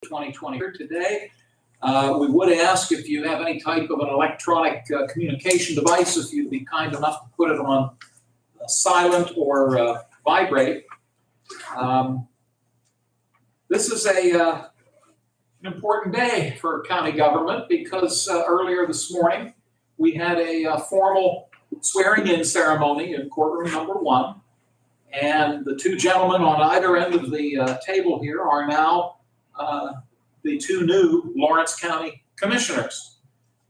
2020 today. We would ask if you have any type of an electronic communication device, if you'd be kind enough to put it on silent or vibrate. This is an important day for county government because earlier this morning we had a formal swearing-in ceremony in courtroom number 1, and the two gentlemen on either end of the table here are now the two new Lawrence County commissioners,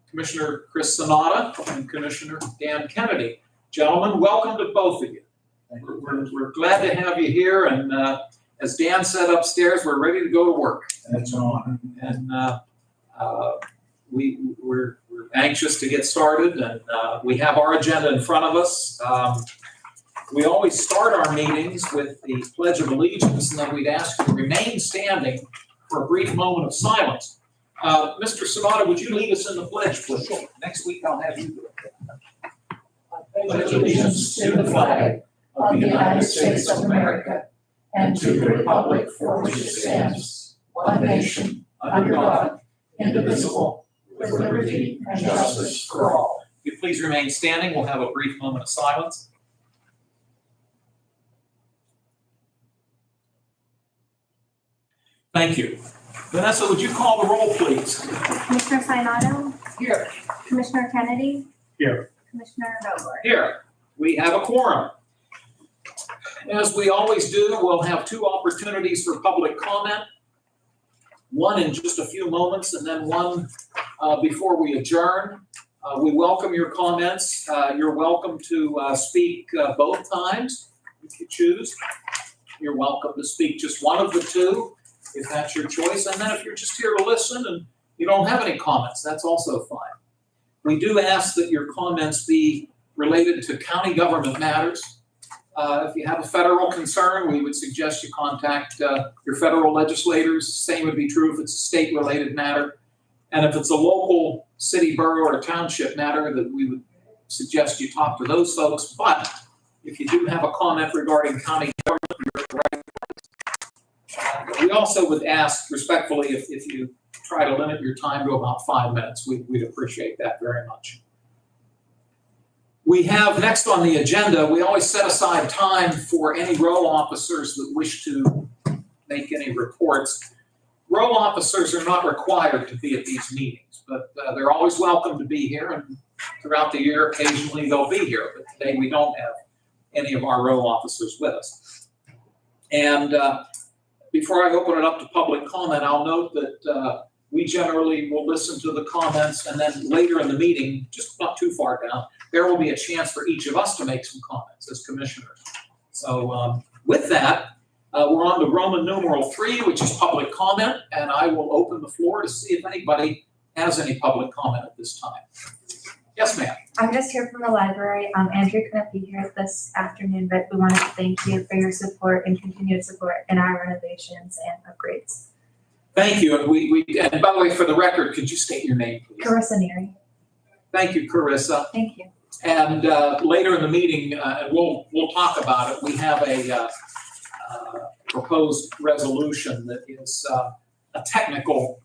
Commissioner Chris Sonata and Commissioner Dan Kennedy. Gentlemen, welcome to both of you. We're glad to have you here, and as Dan said upstairs, we're ready to go to work. That's an honor. And we're anxious to get started, and we have our agenda in front of us. We always start our meetings with the Pledge of Allegiance, and then we'd ask you to remain standing for a brief moment of silence. Mr. Sonata, would you lead us in the pledge, please? Sure. Next week I'll have you do it. I pledge allegiance to the flag of the United States of America and to the republic for which it stands, one nation, under God, indivisible, with liberty and justice for all. If you please remain standing, we'll have a brief moment of silence. Thank you. Vanessa, would you call the roll, please? Commissioner Sinato? Here. Commissioner Kennedy? Here. Commissioner Vogler? Here. We have a quorum. As we always do, we'll have 2 opportunities for public comment. One in just a few moments, and then one before we adjourn. We welcome your comments. You're welcome to speak both times if you choose. You're welcome to speak just one of the 2. If that's your choice. And then if you're just here to listen and you don't have any comments, that's also fine. We do ask that your comments be related to county government matters. If you have a federal concern, we would suggest you contact your federal legislators. Same would be true if it's a state-related matter. And if it's a local city, borough, or township matter, that we would suggest you talk to those folks. But if you do have a comment regarding county government, you're at the right place. We also would ask respectfully if you try to limit your time to about 5 minutes. We'd appreciate that very much. We have next on the agenda, we always set aside time for any row officers that wish to make any reports. Row officers are not required to be at these meetings, but they're always welcome to be here, and throughout the year, occasionally they'll be here. But today we don't have any of our row officers with us. And before I open it up to public comment, I'll note that we generally will listen to the comments, and then later in the meeting, just not too far down, there will be a chance for each of us to make some comments as commissioners. So with that, we're on to Roman numeral 3, which is public comment, and I will open the floor to see if anybody has any public comment at this time. Yes, ma'am. I'm just here from the library. Andrew couldn't be here this afternoon, but we wanted to thank you for your support and continued support in our renovations and upgrades. Thank you. And by the way, for the record, could you state your name, please? Carissa Neary. Thank you, Carissa. Thank you. And later in the meeting, we'll talk about it. We have a proposed resolution that is a technical,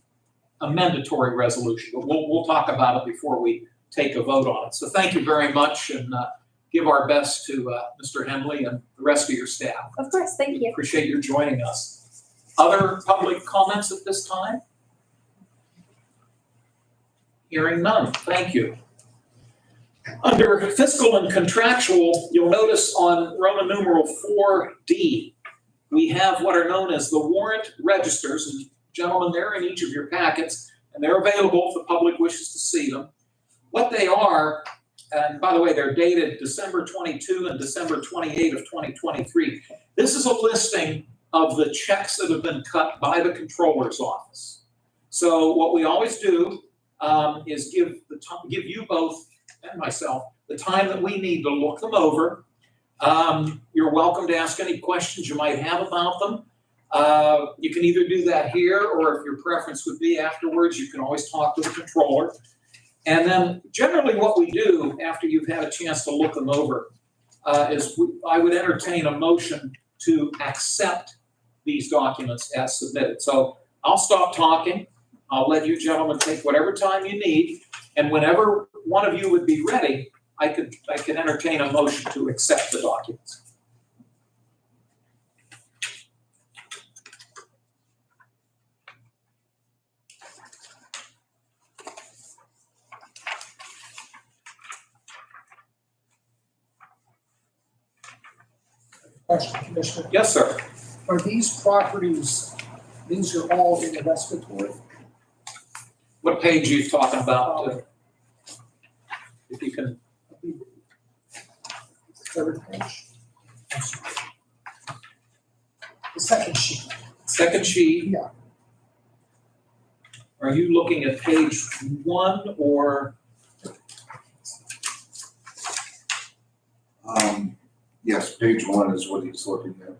mandatory resolution, but we'll talk about it before we take a vote on it. So thank you very much, and give our best to Mr. Henley and the rest of your staff. Of course, thank you. Appreciate your joining us. Other public comments at this time? Hearing none. Thank you. Under fiscal and contractual, you'll notice on Roman numeral 4D, we have what are known as the warrant registers. And gentlemen, they're in each of your packets, and they're available if the public wishes to see them. What they are, and by the way, they're dated December 22 and December 28 of 2023. This is a listing of the checks that have been cut by the controller's office. So what we always do is give you both and myself the time that we need to look them over. You're welcome to ask any questions you might have about them. You can either do that here, or if your preference would be afterwards, you can always talk to the controller. And then generally what we do after you've had a chance to look them over is I would entertain a motion to accept these documents as submitted. So I'll stop talking. I'll let you gentlemen take whatever time you need. And whenever one of you would be ready, I could entertain a motion to accept the documents. Question, Commissioner. Yes, sir. Are these properties, these are all in investigatory? What page are you talking about? If you can, Third page. The second sheet. second sheet. Yeah. Are you looking at page 1 or? Yes, page 1 is what he's looking at.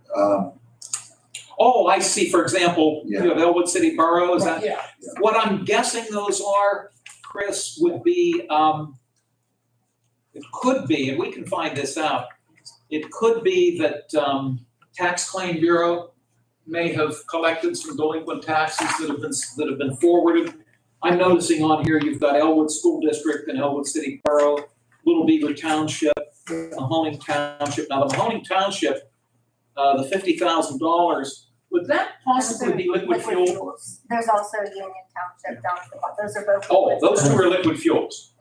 Oh, I see. For example, you have Elwood City Borough, is that? Yeah. What I'm guessing those are, Chris, would be, it could be, and we can find this out, it could be that Tax Claim Bureau may have collected some delinquent taxes that have been forwarded. I'm noticing on here you've got Elwood School District and Elwood City Borough, Little Beaver Township, Mahoning Township. Now, the Mahoning Township, the $50,000, would that possibly be liquid fuel? fuels. There's also Union Township down at the bottom. Those are both. Oh, liquid those two fuels. are liquid fuels.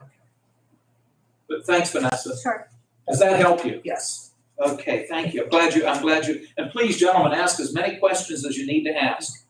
But thanks, Vanessa. Sure. Does that help you? Yes. Okay, thank you. I'm glad you, and please, gentlemen, ask as many questions as you need to ask.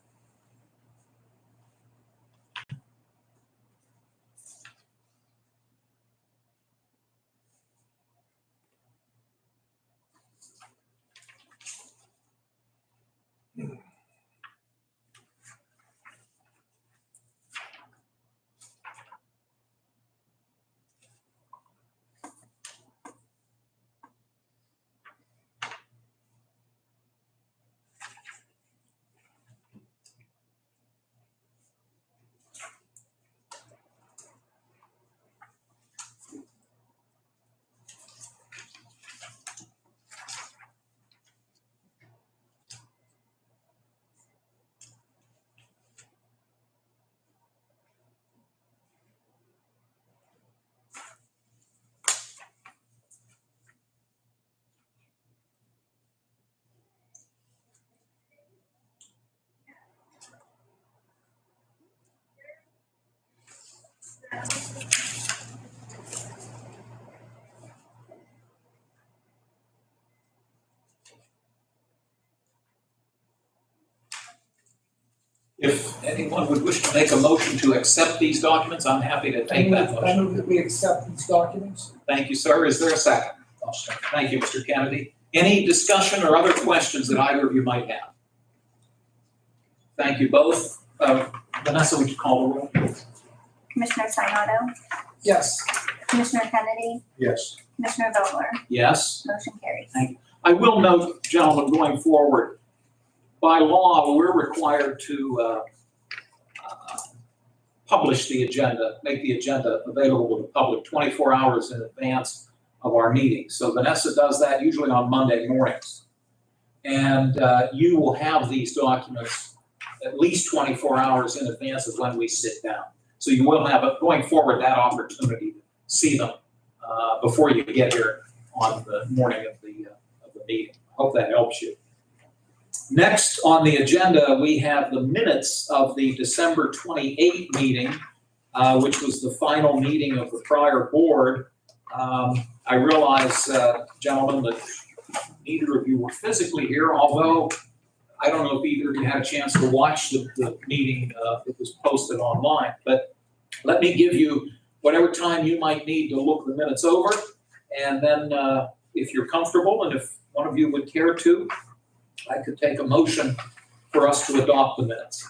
If anyone would wish to make a motion to accept these documents, I'm happy to take that I motion. move that we accept these documents. Thank you, sir. Is there a second? I'll second. Thank you, Mr. Kennedy. Any discussion or other questions that either of you might have? Thank you both. Vanessa, would you call the roll? Commissioner Sinata, Yes. Commissioner Kennedy, Yes. Commissioner Vogler, Yes. motion carries. I will note, gentlemen, going forward, by law, we're required to publish the agenda, make the agenda available to the public 24 hours in advance of our meeting. So Vanessa does that usually on Monday mornings. And you will have these documents at least 24 hours in advance of when we sit down. So you will have, going forward, that opportunity to see them before you get here on the morning of the meeting. Hope that helps you. Next on the agenda, we have the minutes of the December 28 meeting, which was the final meeting of the prior board. I realize, gentlemen, that neither of you were physically here, although I don't know if either of you had a chance to watch the meeting that was posted online. But let me give you whatever time you might need to look the minutes over. And then if you're comfortable and if one of you would care to, I could take a motion for us to adopt the minutes.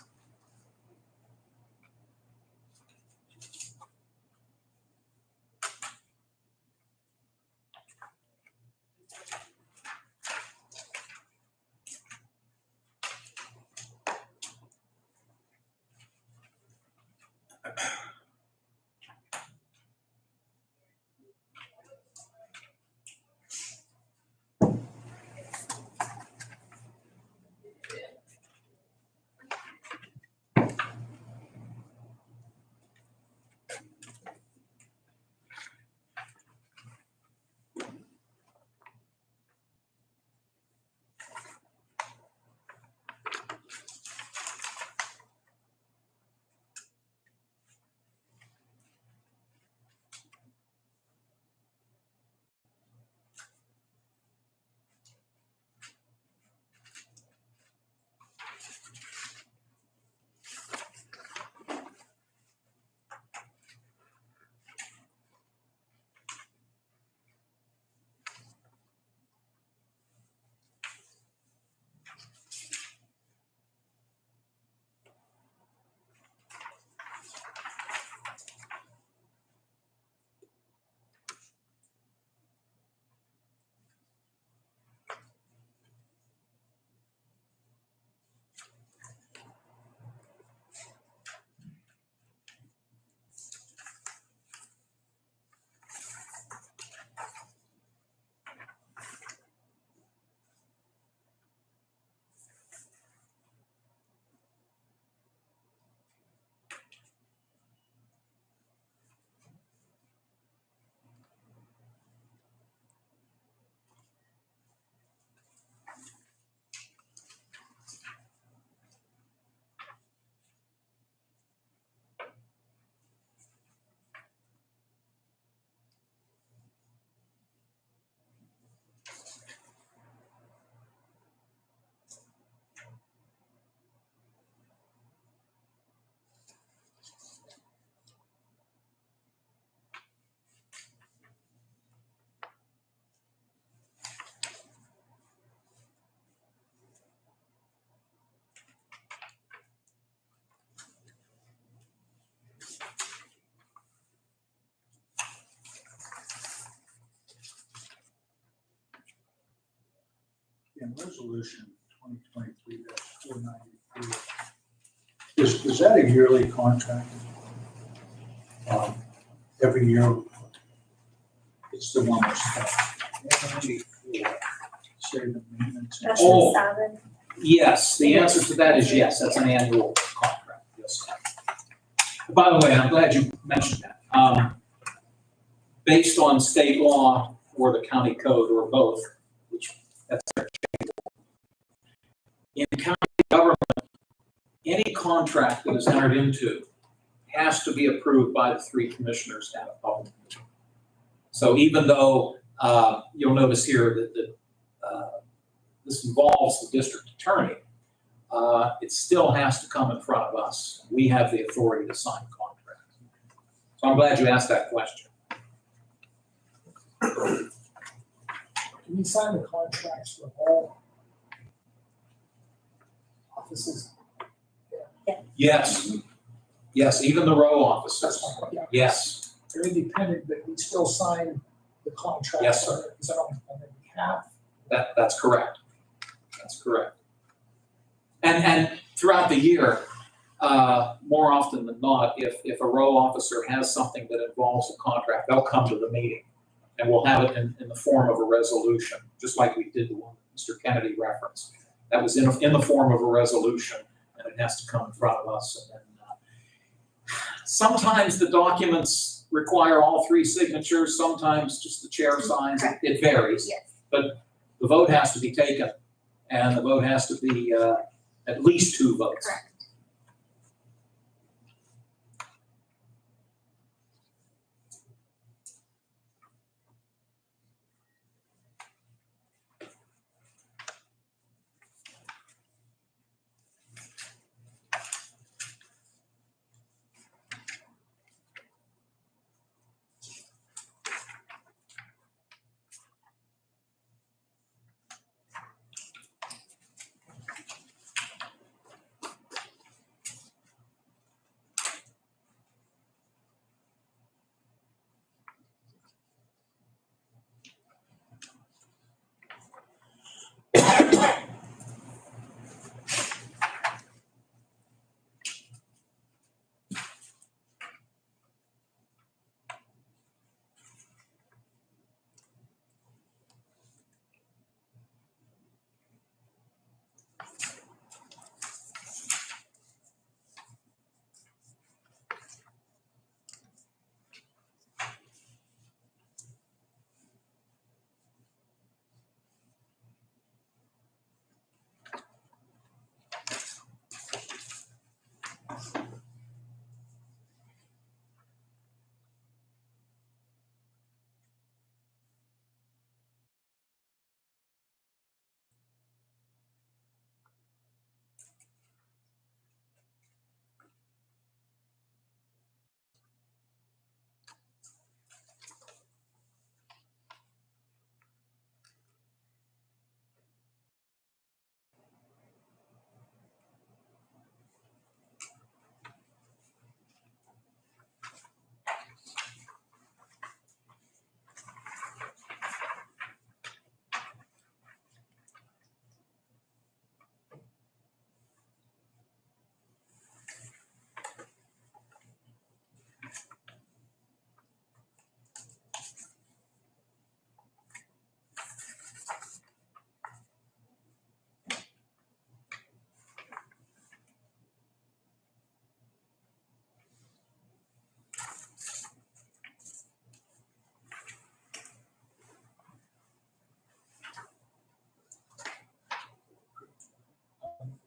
in resolution 2023-493, is that a yearly contract? Every year, it's the one that's say the maintenance. That's Oh. the 7. Yes, the answer to that is yes, that's an annual contract, yes. By the way, I'm glad you mentioned that. Based on state law or the county code or both, which that's their in county government, any contract that is entered into has to be approved by the 3 commissioners at a public meeting. So even though you'll notice here that this involves the district attorney, it still has to come in front of us. We have the authority to sign contracts. So I'm glad you asked that question. Can we sign the contracts for all offices? Yes, yes, even the row That's officers. my question. Yeah. Yes, They're independent, but we still sign the contract. Yes, sir. Is that on their behalf? that's correct. That's correct. And throughout the year, more often than not, if a row officer has something that involves a contract, they'll come to the meeting. And we'll have it in the form of a resolution, just like we did the one that Mr. Kennedy referenced. That was in the form of a resolution, and it has to come in front of us. And then, sometimes the documents require all 3 signatures, sometimes just the chair signs. It varies. Yes. But the vote has to be taken, and the vote has to be at least 2 votes. Correct.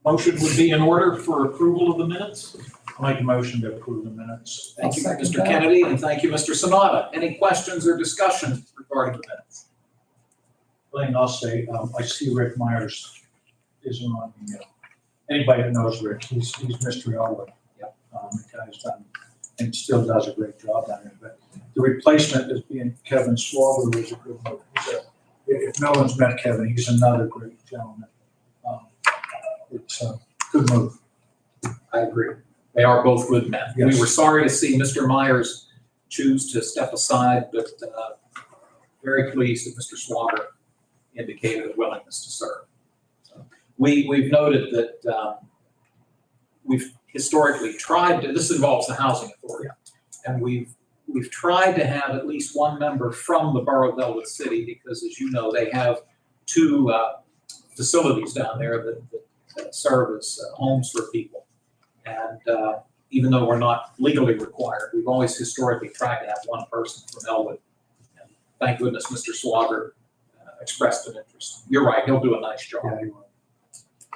Motion would be in order for approval of the minutes. I'll make a motion to approve the minutes. Thank you, I'll second Mr. that. Kennedy, and thank you, Mr. Sanada. Any questions or discussion regarding the minutes? Thing I'll say, I see Rick Myers isn't on the, anybody that knows Rick, he's Mr. Elwood. Yep. The guy's done, and still does a great job down there, but the replacement is being Kevin Swallow, who's a good move. If no one's met Kevin, he's another great gentleman. It's a good move. I agree. They are both good men. Yes. We were sorry to see Mr. Myers choose to step aside, but very pleased that Mr. Swatter indicated a willingness to serve. we've noted that we've historically tried to, this involves the housing authority, and we've tried to have at least one member from the borough of Elwood City, because as you know, they have two facilities down there that serve as homes for people. And even though we're not legally required, we've always historically tried to have one person from Elwood. And thank goodness Mr. Swager expressed an interest. You're right, he'll do a nice job. Yeah, you will.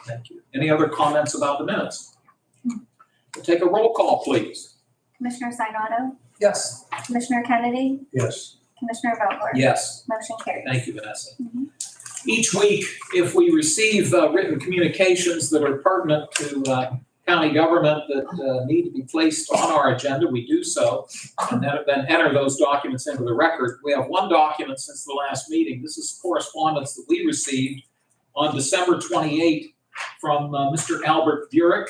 Thank you. Any other comments about the minutes? We'll take a roll call, please. Commissioner Sinata, Yes. Commissioner Kennedy, Yes. Commissioner Vogler? Yes. Motion carries. Thank you, Vanessa. Mhm. Each week, if we receive written communications that are pertinent to county government that need to be placed on our agenda, we do so, and then enter those documents into the record. We have one document since the last meeting. This is correspondence that we received on December 28th from Mr. Albert Burek,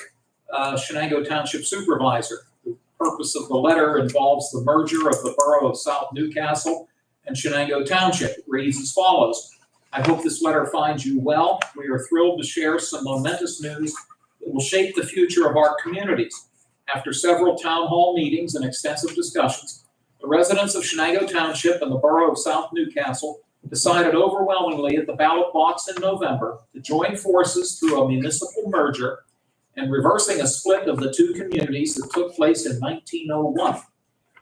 Shenango Township Supervisor. The purpose of the letter involves the merger of the borough of South Newcastle and Shenango Township. It reads as follows. I hope this letter finds you well. We are thrilled to share some momentous news that will shape the future of our communities. After several town hall meetings and extensive discussions, the residents of Shenango Township and the borough of South Newcastle decided overwhelmingly at the ballot box in November to join forces through a municipal merger and reversing a split of the two communities that took place in 1901.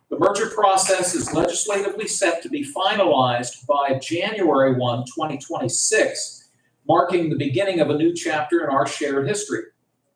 The merger process is legislatively set to be finalized by January 1, 2026, marking the beginning of a new chapter in our shared history.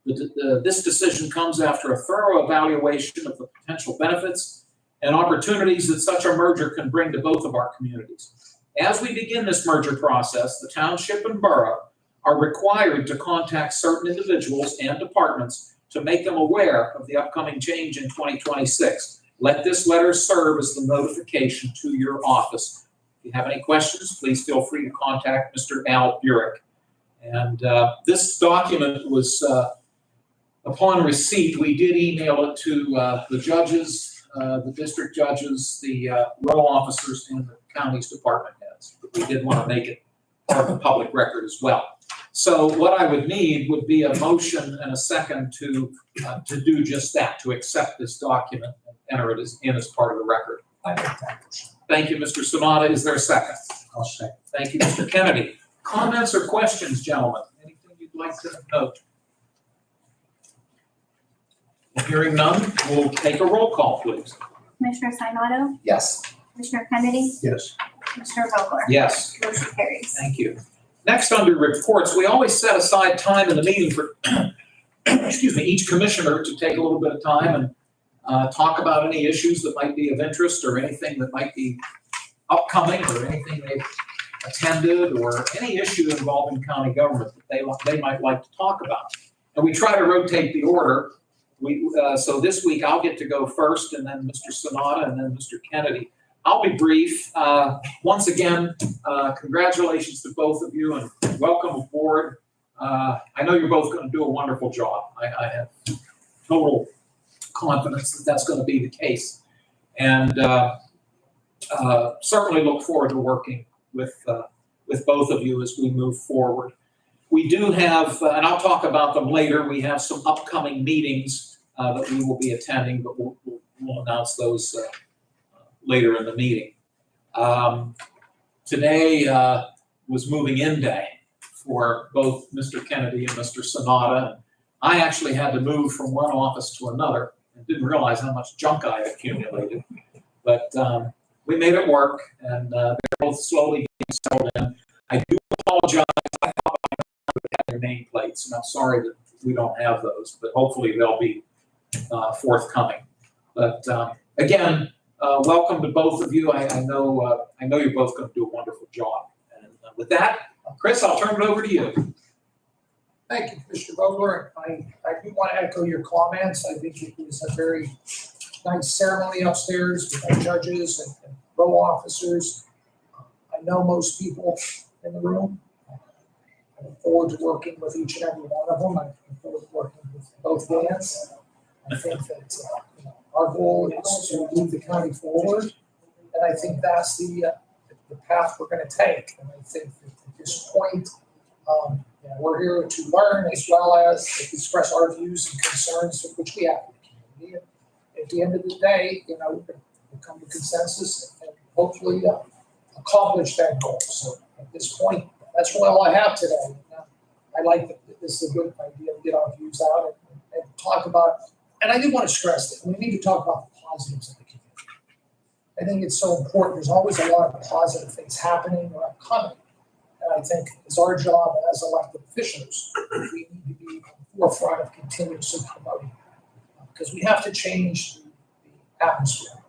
This decision comes after a thorough evaluation of the potential benefits and opportunities that such a merger can bring to both of our communities. As we begin this merger process, the township and borough are required to contact certain individuals and departments to make them aware of the upcoming change in 2026. Let this letter serve as the notification to your office. If you have any questions, please feel free to contact Mr. Al Burek. And this document was, upon receipt, we did email it to the judges, the district judges, the row officers, and the county's department heads. But we did want to make it part of the public record as well. So what I would need would be a motion and a second to do just that, to accept this document and enter it as part of the record. I make that motion. Thank you, Mr. Sonata. Is there a second? I'll second. Thank you, Mr. Kennedy. Comments or questions, gentlemen? Anything you'd like to note? Hearing none, we'll take a roll call, please. Commissioner Sinata, Yes. Commissioner Kennedy, Yes. Commissioner Vogler? Yes. Motion carries. Thank you. Next, under reports, we always set aside time in the meeting for, excuse me, each commissioner to take a little bit of time and talk about any issues that might be of interest or anything that might be upcoming or anything they've attended or any issue involving county government that they might like to talk about. And we try to rotate the order. So this week I'll get to go first, and then Mr. Sonata, and then Mr. Kennedy. I'll be brief. Once again, congratulations to both of you and welcome aboard. I know you're both going to do a wonderful job. I have total confidence that that's going to be the case. And certainly look forward to working with both of you as we move forward. We do have, and I'll talk about them later, we have some upcoming meetings that we will be attending, but we'll announce those later in the meeting. Today was moving in day for both Mr. Kennedy and Mr. Sonata. I actually had to move from one office to another and didn't realize how much junk I had accumulated. But we made it work, and they're both slowly getting settled in. I do apologize. I thought I would have their nameplates, and I'm sorry that we don't have those, but hopefully they'll be forthcoming. But again, welcome to both of you. I know you're both going to do a wonderful job. And with that, Chris, I'll turn it over to you. Thank you, Mr. Vogler. I do want to echo your comments. I think it was a very nice ceremony upstairs with our judges and row officers. I know most people in the room. I look forward to working with each and every one of them. I look forward to working with both hands. I think that our goal is to move the county forward, and I think that's the path we're going to take. And I think that at this point, And we're here to learn as well as express our views and concerns which we have in the community. And at the end of the day, we'll come to consensus and hopefully accomplish that goal. So at this point, that's really all I have today. I like that this is a good idea to get our views out and talk about, and I do want to stress that we need to talk about the positives of the community. I think it's so important. There's always a lot of positive things happening or upcoming. And I think it's our job as elected officials, we need to be on the forefront of continuously promoting because we have to change the atmosphere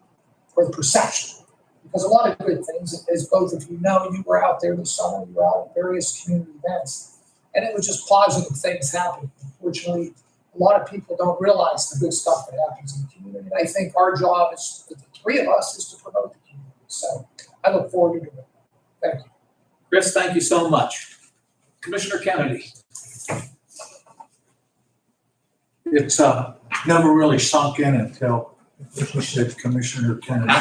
or the perception. Because a lot of good things, as both of you know, you were out there this summer, you were out at various community events, and it was just positive things happening. Unfortunately, a lot of people don't realize the good stuff that happens in the community. And I think our job is, the three of us, is to promote the community. So I look forward to doing it. Thank you. Chris, thank you so much. Commissioner Kennedy. It's never really sunk in until you said Commissioner Kennedy.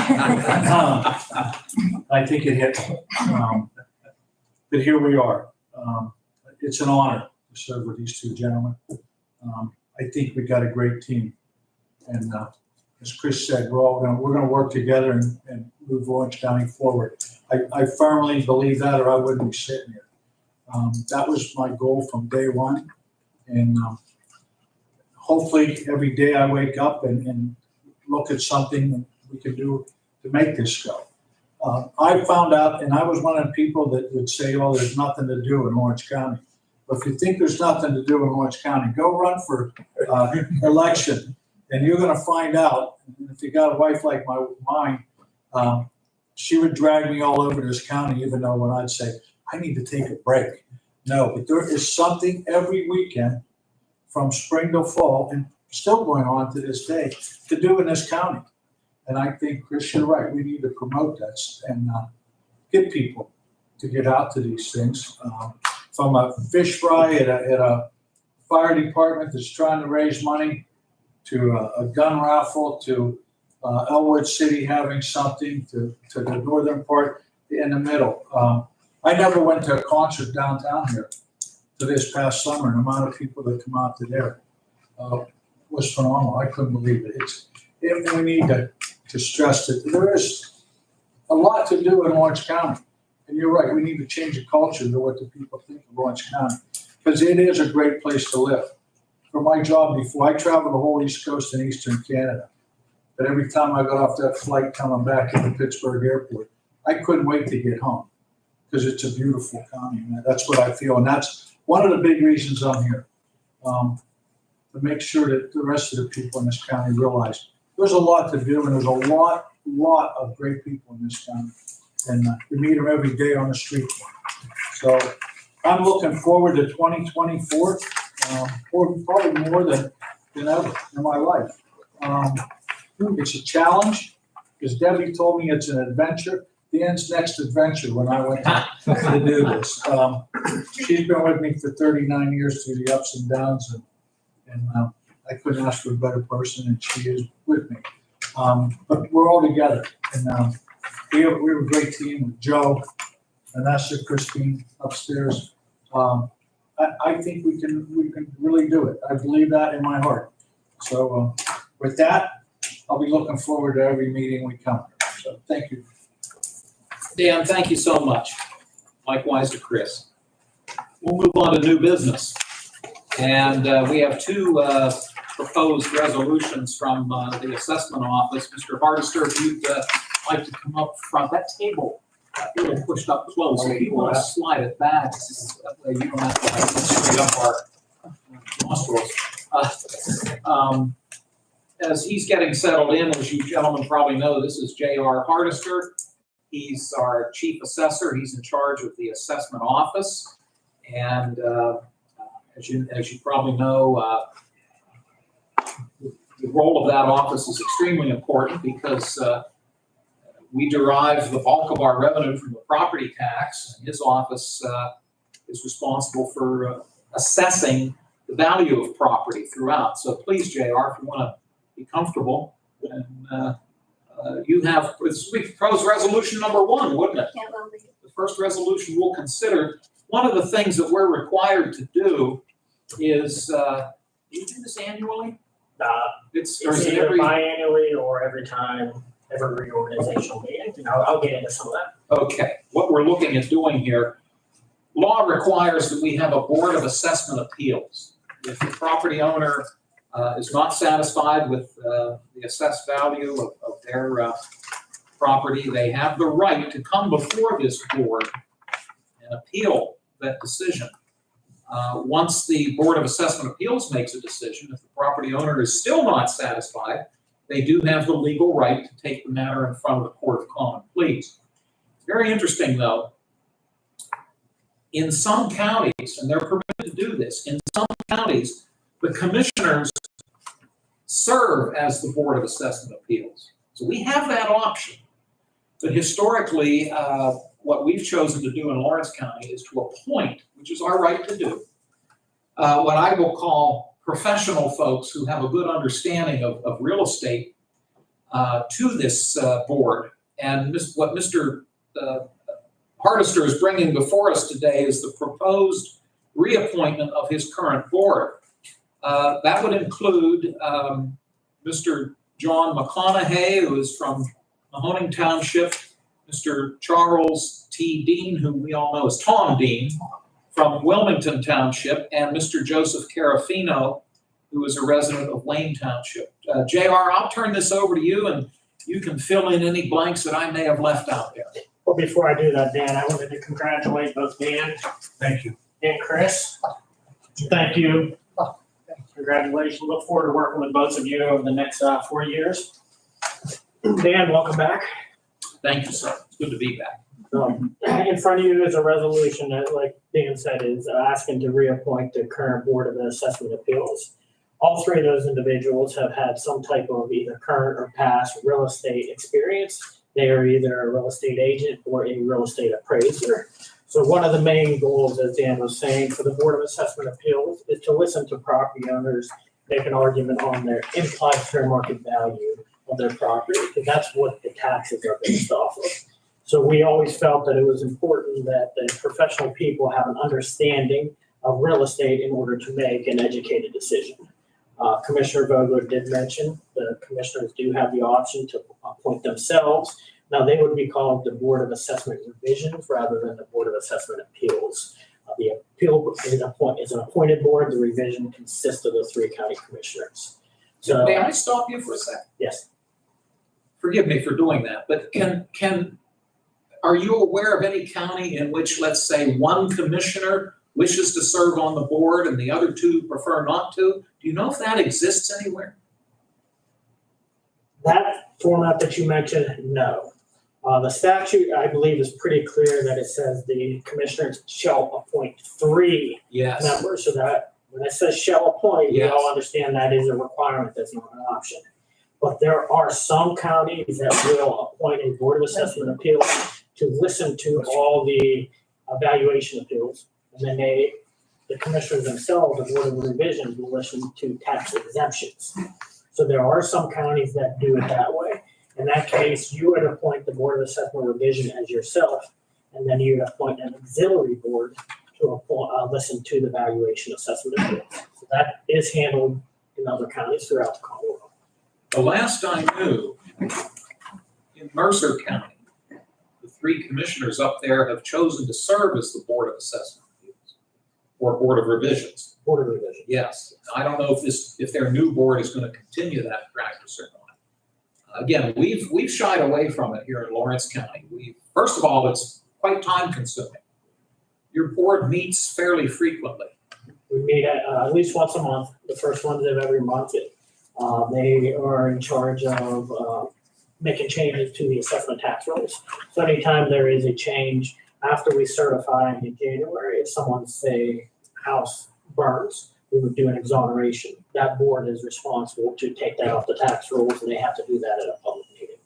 I think it hit. But here we are. It's an honor to serve with these two gentlemen. I think we got a great team. And as Chris said, we're gonna work together and move Orange County forward. I firmly believe that, or I wouldn't be sitting here. That was my goal from day one. And hopefully every day I wake up and look at something that we can do to make this go. I found out, and I was one of the people that would say, oh, there's nothing to do in Orange County. But if you think there's nothing to do in Orange County, go run for election, and you're going to find out. If you got a wife like mine, she would drag me all over this county, even though when I'd say, I need to take a break. No, but there is something every weekend from spring to fall, and still going on to this day, to do in this county. And I think, Chris, you're right. We need to promote this and get people to get out to these things. From a fish fry at a fire department that's trying to raise money, to a gun raffle, to Elwood City having something, to the northern part in the middle. I never went to a concert downtown here to this past summer. The amount of people that come out to there was phenomenal. I couldn't believe it. We need to stress that there is a lot to do in Orange County. And you're right, we need to change the culture to what the people think of Orange County, because it is a great place to live. For my job before, I traveled the whole East Coast and Eastern Canada. But every time I got off that flight coming back to the Pittsburgh airport, I couldn't wait to get home because it's a beautiful county. And that's what I feel. And that's one of the big reasons I'm here, to make sure that the rest of the people in this county realize there's a lot to do, and there's a lot of great people in this county. And we meet them every day on the street. So I'm looking forward to 2024, or probably more than ever in my life. It's a challenge, because Debbie told me it's an adventure. Dan's next adventure when I went to do this. She's been with me for 39 years through the ups and downs, and I couldn't ask for a better person, and she is with me. But we're all together, and we have a great team with Joe, Vanessa, Christine upstairs. I think we can really do it. I believe that in my heart. So with that, I'll be looking forward to every meeting we come. So thank you. Dan, thank you so much. Likewise to Chris. We'll move on to new business. And we have two proposed resolutions from the assessment office. Mr. Hardister, if you'd like to come up front. That table really pushed up close. If you want to slide it back, that way you don't have to like straight up our nostrils. As he's getting settled in, as you gentlemen probably know, this is J.R. Hardister. He's our chief assessor. He's in charge of the assessment office. And as you probably know, the role of that office is extremely important because we derive the bulk of our revenue from the property tax. And his office is responsible for assessing the value of property throughout. So please, JR, if you want to be comfortable, and you have, we proposed resolution number 1, wouldn't it? Can't believe it. The first resolution we'll consider. one of the things that we're required to do is, do you do this annually? It's Or is it either every? biannually or every reorganizational meeting, and I'll get into some of that. Okay, what we're looking at doing here, law requires that we have a board of assessment appeals. If the property owner is not satisfied with the assessed value of their property, they have the right to come before this board and appeal that decision. Once the Board of Assessment Appeals makes a decision, if the property owner is still not satisfied, they do have the legal right to take the matter in front of the Court of Common Pleas. Very interesting, though. In some counties, and they're permitted to do this, in some counties, the commissioners serve as the Board of Assessment Appeals. So we have that option. But historically, what we've chosen to do in Lawrence County is to appoint, which is our right to do, what I will call professional folks who have a good understanding of real estate to this board. And what Mr. Hardister is bringing before us today is the proposed reappointment of his current board. That would include Mr. John McConaughey, who is from Mahoning Township, Mr. Charles T. Dean, who we all know as Tom Dean, from Wilmington Township, and Mr. Joseph Carafino, who is a resident of Wayne Township. JR, I'll turn this over to you, and you can fill in any blanks that I may have left out there. Well, before I do that, Dan, I wanted to congratulate both Dan Thank you. and Chris. Thank you. Congratulations. Look forward to working with both of you over the next 4 years. Dan, welcome back. Thank you, sir. It's good to be back. In front of you is a resolution that, like Dan said, is asking to reappoint the current Board of Assessment Appeals. All three of those individuals have had some type of either current or past real estate experience. They are either a real estate agent or a real estate appraiser. So one of the main goals, as Dan was saying, for the Board of Assessment Appeals is to listen to property owners, make an argument on their implied fair market value of their property, because that's what the taxes are based off of. So we always felt that it was important that the professional people have an understanding of real estate in order to make an educated decision. Commissioner Vogler did mention the commissioners do have the option to appoint themselves. Now, they would be called the Board of Assessment Revisions rather than the Board of Assessment Appeals. The appeal is an appointed board. The revision consists of the 3 county commissioners. So, May I stop you for a second? yes. Forgive me for doing that, but are you aware of any county in which, let's say, one commissioner wishes to serve on the board and the other 2 prefer not to? Do you know if that exists anywhere? That format that you mentioned, no. The statute, I believe, is pretty clear that it says the commissioners shall appoint 3 Yes. members. So that when it says shall appoint, we Yes. all understand that is a requirement, that's not an option. But there are some counties that will appoint a Board of Assessment Appeals to listen to all the evaluation appeals. And then the commissioners themselves, the Board of Revisions, will listen to tax exemptions. So there are some counties that do it that way. In that case, you would appoint the Board of Assessment Revision as yourself, and then you would appoint an auxiliary board to listen to the valuation assessment appeals. So that is handled in other counties throughout the Commonwealth. The last I knew, in Mercer County, the 3 commissioners up there have chosen to serve as the Board of Assessment Appeals or Board of Revisions. Board of Revision. Yes. I don't know if their new board is going to continue that practice or not. Again, we've shied away from it here in Lawrence County. First of all, it's quite time consuming. Your board meets fairly frequently. We meet at least once a month, the first Wednesday of every month. They are in charge of making changes to the assessment tax rolls. So anytime there is a change after we certify in January, if someone's, say, house burns, we would do an exoneration. That board is responsible to take that off the tax rolls, and they have to do that at a public meeting.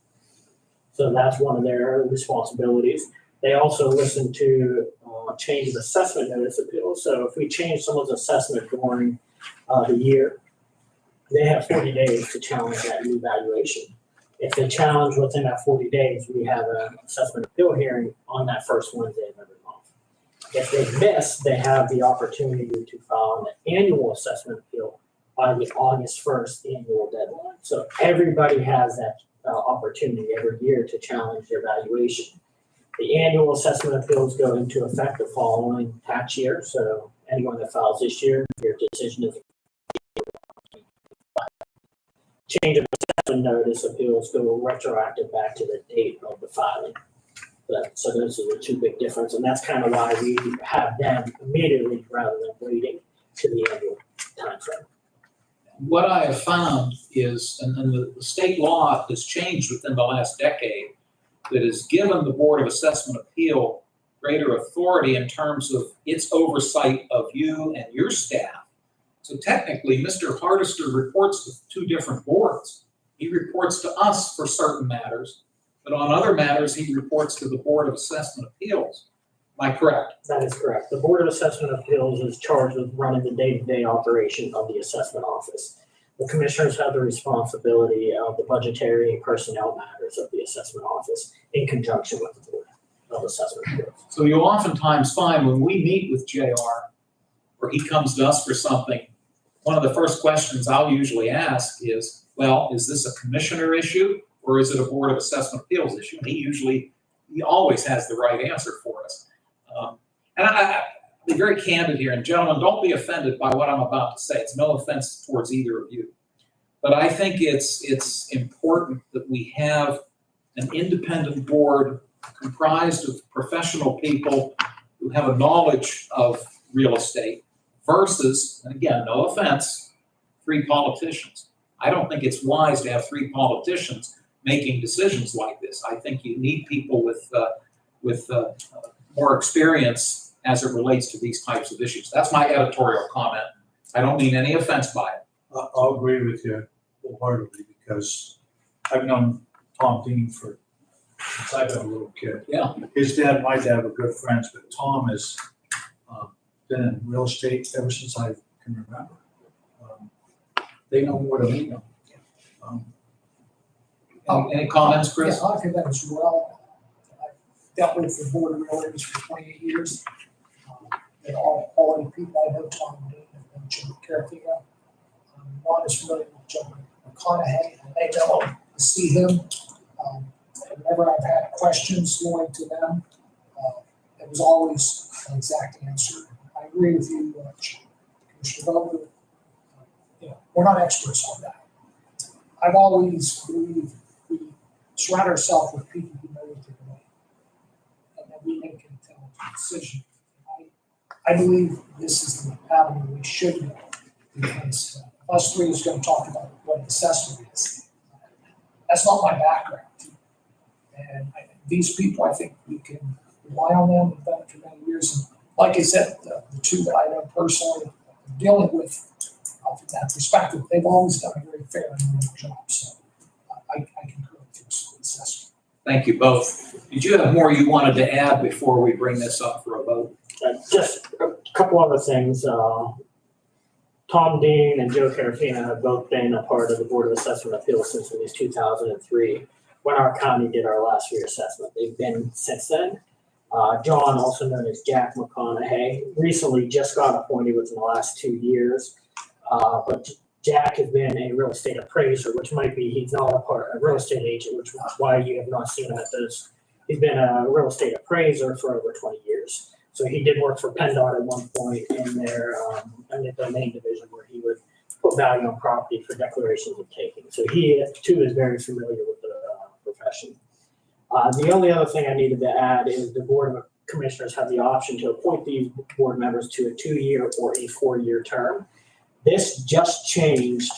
So that's one of their responsibilities. They also listen to change of assessment notice appeals. So if we change someone's assessment during the year, they have 40 days to challenge that new valuation. If they challenge within that 40 days, we have an assessment appeal hearing on that first Wednesday of every month. If they miss, they have the opportunity to file an annual assessment appeal by the August 1st annual deadline. So everybody has that opportunity every year to challenge their valuation. The annual assessment appeals go into effect the following tax year. So anyone that files this year, your decision is change of assessment notice appeals go retroactive back to the date of the filing. So those are the two big differences, and that's kind of why we have them immediately rather than waiting to the annual timeframe. What I have found is, and the state law has changed within the last decade, that has given the Board of Assessment Appeal greater authority in terms of its oversight of you and your staff. So technically, Mr. Hardister reports to two different boards. He reports to us for certain matters, but on other matters, he reports to the Board of Assessment Appeals. Am I correct? That is correct. The Board of Assessment Appeals is charged with running the day-to-day operation of the assessment office. The commissioners have the responsibility of the budgetary and personnel matters of the assessment office in conjunction with the Board of Assessment Appeals. So you'll oftentimes find when we meet with JR, or he comes to us for something, one of the first questions I'll usually ask is, well, is this a commissioner issue or is it a Board of Assessment Appeals issue? And he always has the right answer for us. And I'll be very candid here, and gentlemen, don't be offended by what I'm about to say. It's no offense towards either of you. But I think it's important that we have an independent board comprised of professional people who have a knowledge of real estate versus, and again, no offense, 3 politicians. I don't think it's wise to have 3 politicians making decisions like this. I think you need people with more experience as it relates to these types of issues. That's my editorial comment. I don't mean any offense by it. I'll agree with you wholeheartedly because I've known Tom Dean since I've been a little kid. Yeah. His dad and my dad were good friends, but Tom has been in real estate ever since I can remember. They know more than we know. Any comments, Chris? Yeah, I think that as well. I've dealt with the Board of Realtors for 28 years. And all the people I know, Tom Dean and Jim Carafina. One is really with John McConaughey, and they know him to see him. Whenever I've had questions going to them, it was always an exact answer. I agree with you, Commissioner Butler. We're not experts on that. I've always believed we surround ourselves with people who know what they're doing, and then we make an intelligent decision. I believe this is the avenue we should go, because us 3 is going to talk about what assessment is. That's not my background. And these people, I think we can rely on them. We've done it for many years. And like I said, the 2 that I know personally dealing with from that perspective, they've always done a very fair and good job. So I concur with your assessment. Thank you both. Did you have more you wanted to add before we bring this up for a vote? Just a couple other things. Tom Dean and Joe Carafina have both been a part of the Board of Assessment Appeals since at least 2003, when our county did our last reassessment. They've been since then. John, also known as Jack McConaughey, recently just got appointed within the last 2 years. But Jack has been a real estate appraiser, which might be, he's not a real estate agent, which is why you have not seen him at those. He's been a real estate appraiser for over 20 years. So he did work for PennDOT at one point in their domain division, where he would put value on property for declarations of taking. So he too is very familiar with the profession. The only other thing I needed to add is the Board of Commissioners have the option to appoint these board members to a 2-year or a 4-year term. This just changed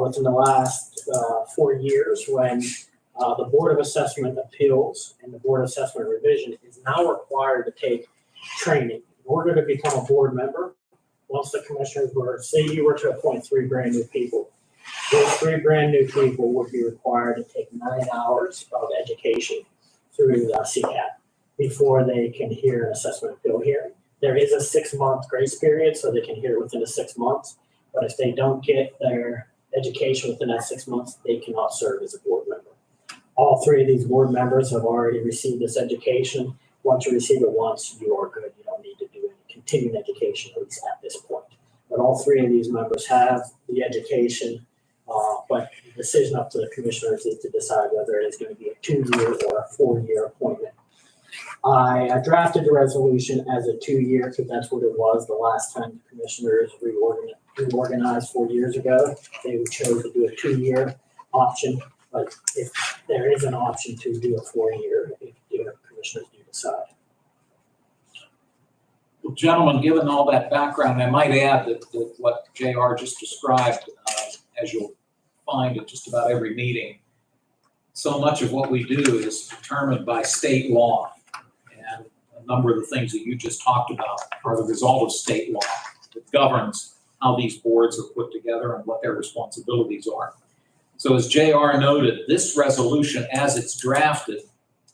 within the last 4 years, when the Board of Assessment Appeals and the Board of Assessment Revision is now required to take training in order to become a board member. Once the commissioners say you were to appoint 3 brand new people, those 3 brand new people would be required to take 9 hours of education through the CCAT before they can hear an assessment appeal hearing. There is a 6-month grace period, so they can hear it within the 6 months. But if they don't get their education within that 6 months, they cannot serve as a board member. All 3 of these board members have already received this education, Once you receive it once, you are good. You don't need to do any continuing education, at least at this point. But all three of these members have the education, but the decision up to the commissioners is to decide whether it is going to be a 2-year or a 4-year appointment. I drafted the resolution as a 2-year because that's what it was the last time the commissioners reorganized 4 years ago. They chose to do a 2-year option, but if there is an option to do a 4-year, if the commissioners do decide. Well, gentlemen, given all that background, I might add that what JR just described, as you'll find at just about every meeting, so much of what we do is determined by state law. And a number of the things that you just talked about are the result of state law that governs how these boards are put together and what their responsibilities are. So as JR noted, this resolution, as it's drafted,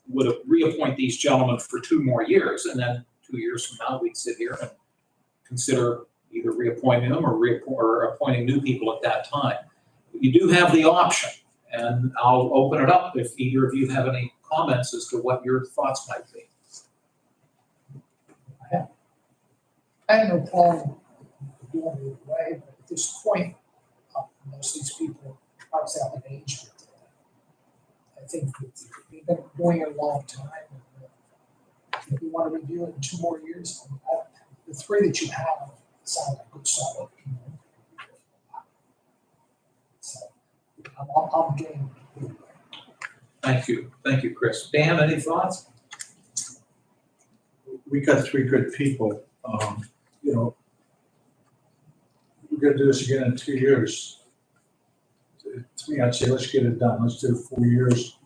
would reappoint these gentlemen for 2 more years, and then 2 years from now, we'd sit here and consider either reappointing them or appointing new people at that time. But you do have the option, and I'll open it up if either of you have any comments as to what your thoughts might be. I have no problem doing it either way, but at this point, most of these people are out of age. I think we've been doing it a long time. If we want to review it in 2 more years, the 3 that you have sound like good solid. So I'm game. Thank you, Chris. Dan, any thoughts? We got 3 good people. You know, we're gonna do this again in 2 years. To me, I'd say let's get it done. Let's do 4 years.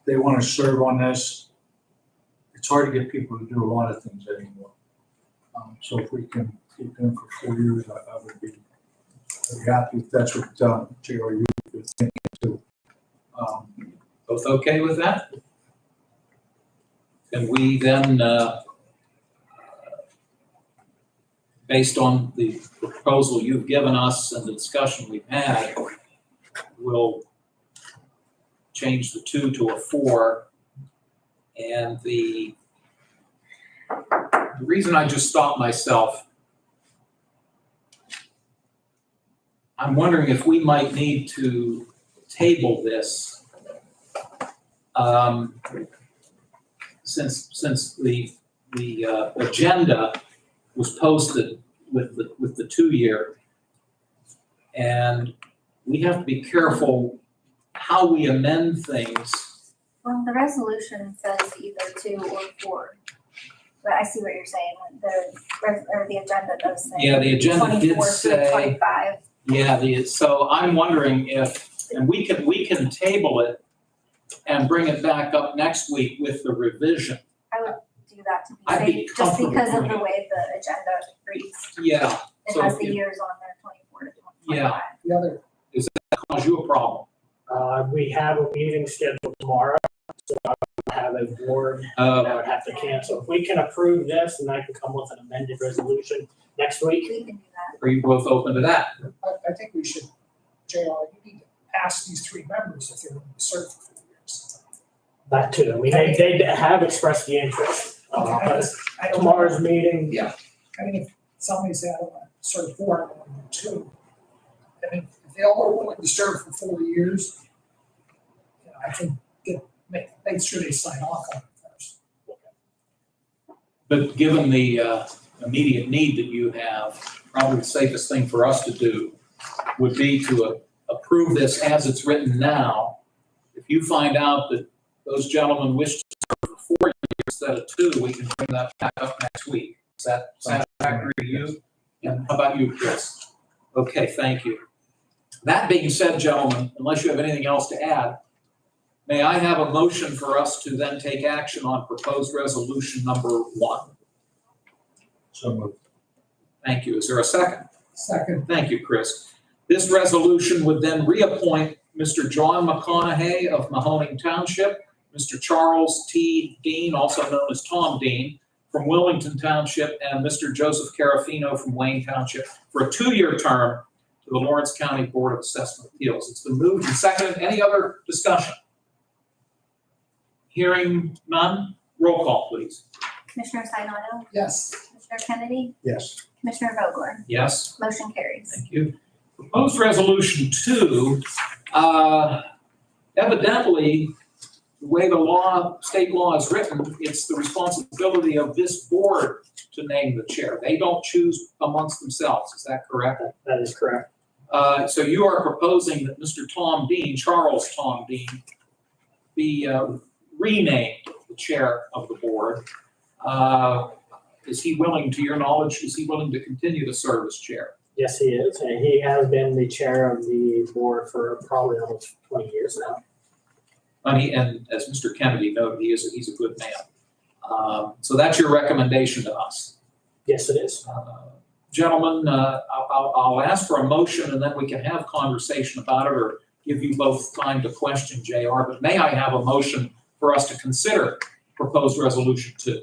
They want to serve on this. It's hard to get people to do a lot of things anymore. So if we can keep them for 4 years, I would be very happy if that's what JR you would think too. Both okay with that? Can we then, based on the proposal you've given us and the discussion we've had, we'll change the 2 to a 4. And the reason I just stopped myself, I'm wondering if we might need to table this, since the agenda was posted with the 2-year, and we have to be careful how we amend things. Well, the resolution says either 2 or 4. But I see what you're saying, the agenda does say. Yeah, the agenda did 24 say. to 25. Yeah, so I'm wondering if, and we can table it and bring it back up next week with the revision. I would do that to I'd be be safe, just comfortable because of doing the it. way the agenda reads. Yeah. It So has the if- years on there, 24 to 25. Yeah. The other, Cause you a problem. We have a meeting scheduled tomorrow, so I would have a board that I would have to cancel. If we can approve this, and I can come with an amended resolution next week. We can do that. Are you both open to that? I think we should, JR, you need to ask these 3 members if they're going to serve for 4 years. That too. I mean, they have expressed the interest. But I don't know. tomorrow's meeting, Yeah, I mean, if somebody said, I don't want to serve 4, I don't want to do 2. I mean, if they all are willing to serve for 4 years, you know, I think make sure they sign off on it first. But given the immediate need that you have, probably the safest thing for us to do would be to approve this as it's written now. If you find out that those gentlemen wish to serve for 4 years instead of 2, we can bring that back up next week. Is that satisfactory to you? And how about you, Chris? Okay, thank you. That being said, gentlemen, unless you have anything else to add, may I have a motion for us to then take action on proposed resolution number 1? So moved. Thank you. Is there a second? Second, Thank you, Chris. This resolution would then reappoint Mr. John McConaughey of Mahoning Township, Mr. Charles T. Dean, also known as Tom Dean, from Wilmington Township, and Mr. Joseph Carafino from Wayne Township for a 2-year term to the Lawrence County Board of Assessment Appeals. It's been moved and seconded. Any other discussion? Hearing none, Roll call, please. Commissioner Sinata, Yes. Commissioner Kennedy, Yes. Commissioner Vogler, Yes? motion carries. Thank you. Proposed resolution 2, evidently, the way the law, state law is written, it's the responsibility of this board to name the chair. They don't choose amongst themselves. Is that correct? That is correct. So you are proposing that Mr. Tom Dean, Charles Tom Dean, be renamed the chair of the board. Is he willing, to your knowledge, is he willing to continue to serve as chair? Yes, he is, and he has been the chair of the board for probably almost 20 years now. And as Mr. Kennedy noted, he's a good man. So that's your recommendation to us. Yes, it is. Gentlemen, I'll ask for a motion and then we can have conversation about it or give you both time to question JR. But may I have a motion for us to consider proposed resolution 2?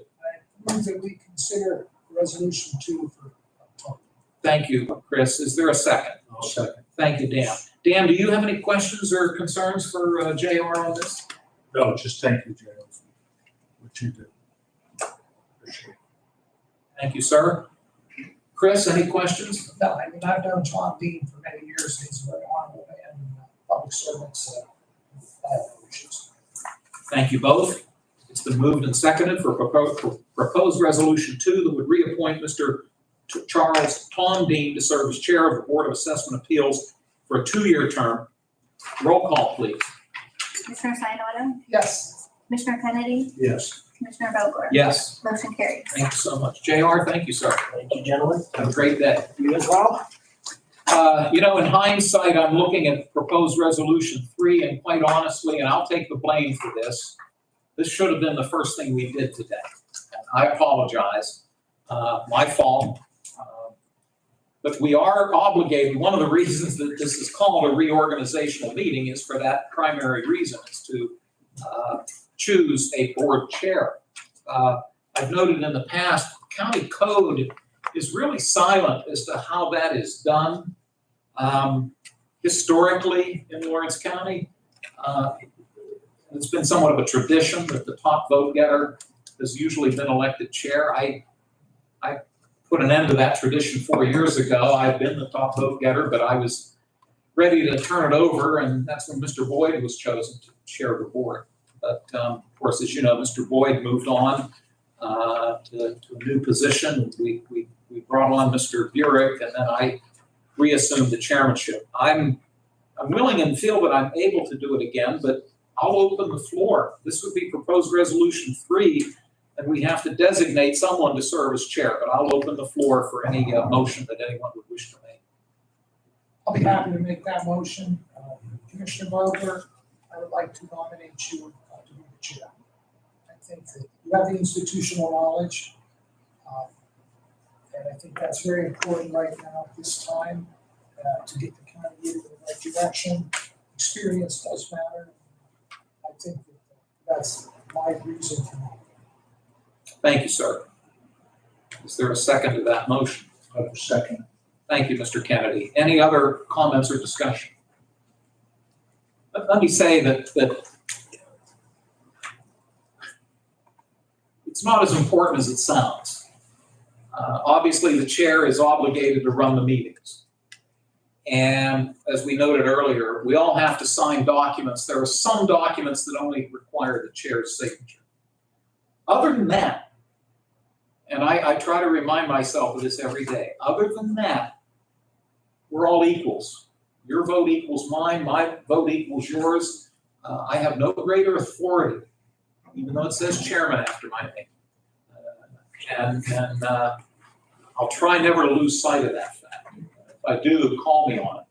I move that we consider resolution 2 for Tom. Thank you, Chris. Is there a second? I'll second. Thank you, Dan. Dan, do you have any questions or concerns for JR on this? No, just thank you, Gerald, for what you do. Appreciate it. Thank you, sir. Chris, any questions? No, I mean, I've known Tom Dean for many years, he's a very honorable man, and public servants, I have no issues. Thank you both. It's been moved and seconded for proposed resolution 2 that would reappoint Mr. Charles Tom Dean to serve as chair of the Board of Assessment Appeals for a 2-year term. Roll call, please. Commissioner Sinata, Yes. Commissioner Kennedy, Yes. Commissioner Vogler, Yes, motion carries. thank you so much. JR, thank you, sir. Thank you, gentlemen. Have a great day. You as well. In hindsight, I'm looking at proposed resolution 3, and quite honestly, and I'll take the blame for this, this should have been the first thing we did today. And I apologize, my fault. But we are obligated, one of the reasons that this is called a reorganizational meeting is for that primary reason, is to choose a board chair. I've noted in the past, county code is really silent as to how that is done. Historically in Lawrence County, it's been somewhat of a tradition that the top vote getter has usually been elected chair. I put an end to that tradition 4 years ago. I've been the top vote getter, but I was ready to turn it over, and that's when Mr. Boyd was chosen to chair the board. But of course, as you know, Mr. Boyd moved on to a new position. We brought on Mr. Burek, and then I reassumed the chairmanship. I'm willing and feel that I'm able to do it again, but I'll open the floor. This would be proposed resolution 3, and we have to designate someone to serve as chair, but I'll open the floor for any motion that anyone would wish to make. I'll be happy to make that motion. Commissioner Vogler, I would like to nominate you to be the chair. I think that you have the institutional knowledge, and I think that's very important right now at this time to get the county moving in the right direction. Experience does matter. I think that that's my reason for that. Thank you, sir. Is there a second to that motion? I will second. Thank you, Mr. Kennedy. Any other comments or discussion? Let me say that it's not as important as it sounds. Obviously, the chair is obligated to run the meetings. And as we noted earlier, we all have to sign documents. There are some documents that only require the chair's signature. Other than that, and I try to remind myself of this every day, other than that, we're all equals. Your vote equals mine, my vote equals yours. I have no greater authority, even though it says chairman after my name. And I'll try never to lose sight of that fact. If I do, call me on it.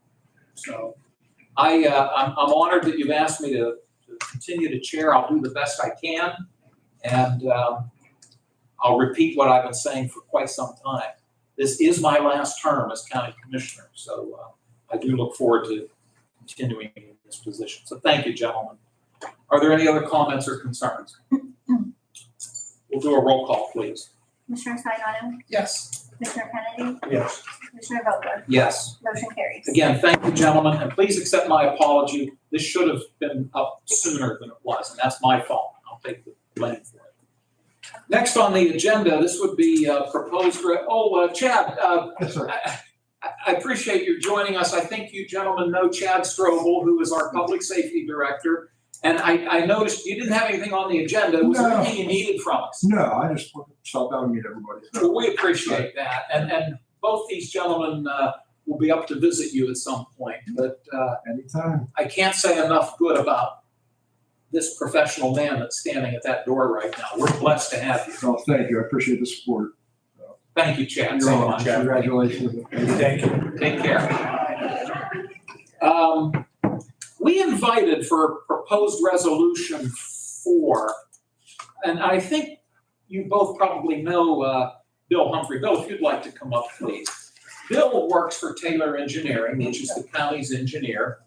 So I'm honored that you've asked me to continue to chair. I'll do the best I can. And I'll repeat what I've been saying for quite some time. This is my last term as county commissioner. So I do look forward to continuing in this position. So thank you, gentlemen. Are there any other comments or concerns? We'll do a roll call, please. Commissioner Sinata, Yes. Commissioner Kennedy, Yes. Commissioner Vogler, Yes. motion carries. Again, thank you, gentlemen, and please accept my apology. This should have been up sooner than it was, and that's my fault. I'll take the blame for it. Next on the agenda, this would be proposed, Chad, Yes, sir. I appreciate you joining us. I think you gentlemen know Chad Strobel, who is our Public Safety Director. And I noticed you didn't have anything on the agenda. Was there No. anything you needed from us? No, I just want to stop out and meet everybody. Well, we appreciate that. And both these gentlemen will be up to visit you at some point. But Anytime. I can't say enough good about this professional man that's standing at that door right now. We're blessed to have you. So thank you. I appreciate the support. Thank you, Chad, You're so welcome. much. Congratulations. Thank you. Take care. We invited for proposed resolution 4, and I think you both probably know Bill Humphrey. Bill, if you'd like to come up, please. Bill works for Taylor Engineering, which is the county's engineer,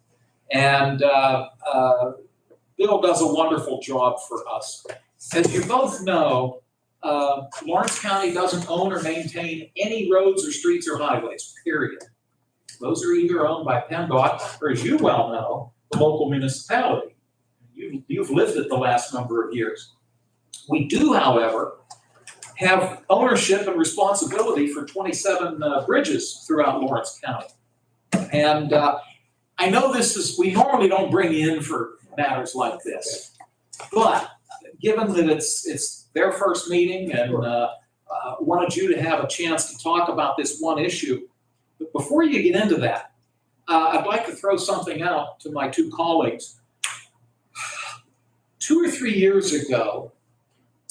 and Bill does a wonderful job for us. As you both know, Lawrence County doesn't own or maintain any roads or streets or highways, period. Those are either owned by PennDOT or, as you well know, the local municipality. You've lived it the last number of years. We do, however, have ownership and responsibility for 27 bridges throughout Lawrence County. And I know we normally don't bring in for matters like this, but given that it's their first meeting and wanted you to have a chance to talk about this one issue. But before you get into that, I'd like to throw something out to my two colleagues. 2 or 3 years ago,